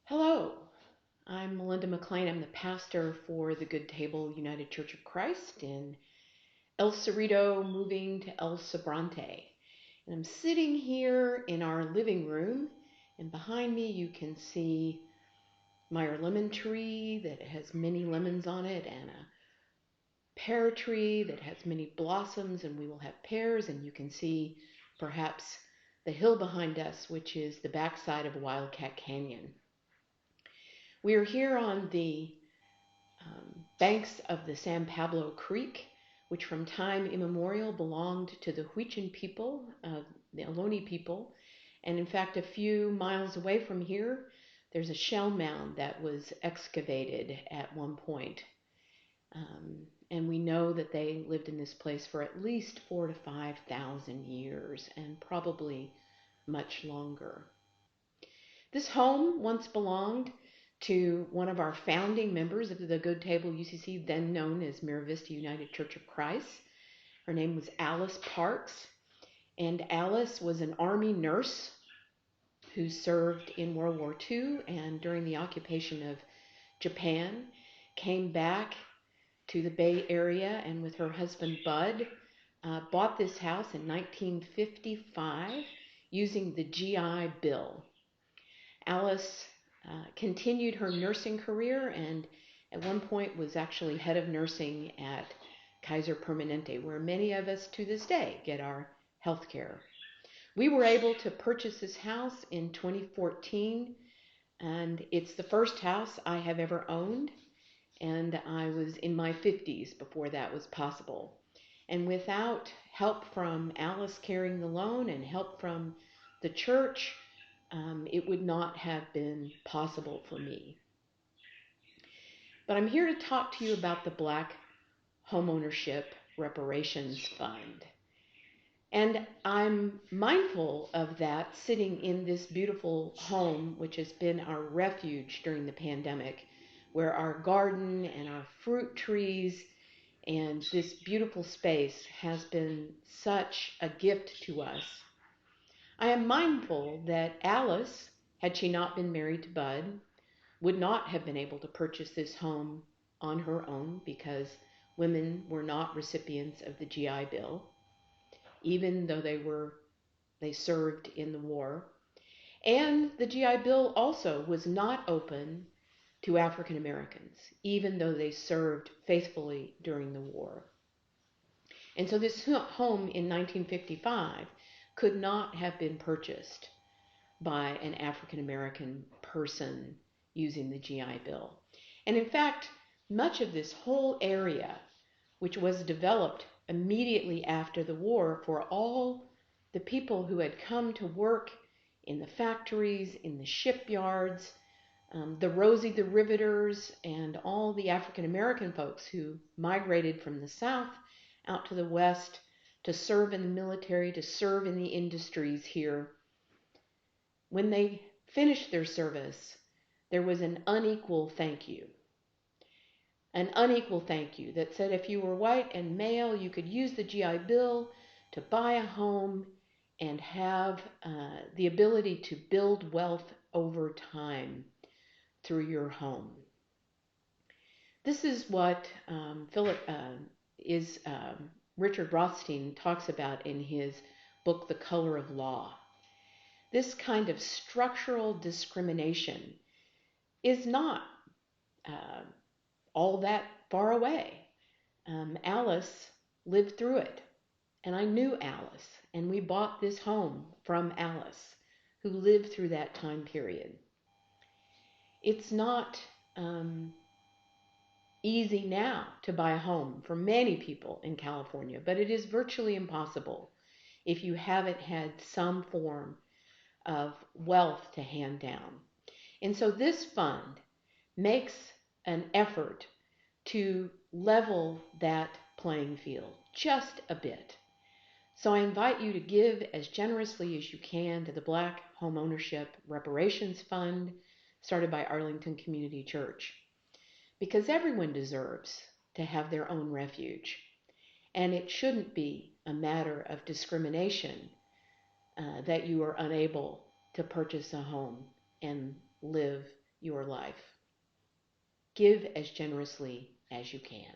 Hello, I'm Melinda McLain. I'm the pastor for the Good Table United Church of Christ in El Cerrito, moving to El Sobrante. And I'm sitting here in our living room, and behind me you can see my lemon tree that has many lemons on it, and a pear tree that has many blossoms, and we will have pears, and you can see perhaps the hill behind us, which is the backside of Wildcat Canyon. We are here on the banks of the San Pablo Creek, which from time immemorial belonged to the Huichin people, the Ohlone people. And in fact, a few miles away from here, there's a shell mound that was excavated at one point. And we know that they lived in this place for at least 4,000 to 5,000 years, and probably much longer. This home once belonged to one of our founding members of the Good Table UCC, then known as Mira Vista United Church of Christ. Her name was Alice Parks, and Alice was an Army nurse who served in World War II and during the occupation of Japan, came back to the Bay Area and with her husband Bud bought this house in 1955 using the GI Bill. Alice continued her nursing career and at one point was actually head of nursing at Kaiser Permanente, where many of us to this day get our health care. We were able to purchase this house in 2014, and it's the first house I have ever owned, and I was in my 50s before that was possible. And without help from Alice carrying the loan and help from the church, it would not have been possible for me. But I'm here to talk to you about the Black Homeownership Reparations Fund. And I'm mindful of that sitting in this beautiful home, which has been our refuge during the pandemic, where our garden and our fruit trees and this beautiful space has been such a gift to us. I am mindful that Alice, had she not been married to Bud, would not have been able to purchase this home on her own because women were not recipients of the GI Bill, even though they served in the war. And the GI Bill also was not open to African Americans, even though they served faithfully during the war. And so this home in 1955 could not have been purchased by an African American person using the GI Bill. And in fact, much of this whole area, which was developed immediately after the war for all the people who had come to work in the factories, in the shipyards, the Rosie the Riveters, and all the African American folks who migrated from the South out to the West to serve in the military, to serve in the industries here. When they finished their service, there was an unequal thank you. An unequal thank you that said if you were white and male, you could use the GI Bill to buy a home and have the ability to build wealth over time through your home. This is what Richard Rothstein talks about in his book, The Color of Law. This kind of structural discrimination is not all that far away. Alice lived through it, and I knew Alice, and we bought this home from Alice, who lived through that time period. It's not easy now to buy a home for many people in California, but it is virtually impossible if you haven't had some form of wealth to hand down. And so this fund makes an effort to level that playing field just a bit. So I invite you to give as generously as you can to the Black Homeownership Reparations Fund started by Arlington Community Church, because everyone deserves to have their own refuge. And it shouldn't be a matter of discrimination that you are unable to purchase a home and live your life. Give as generously as you can.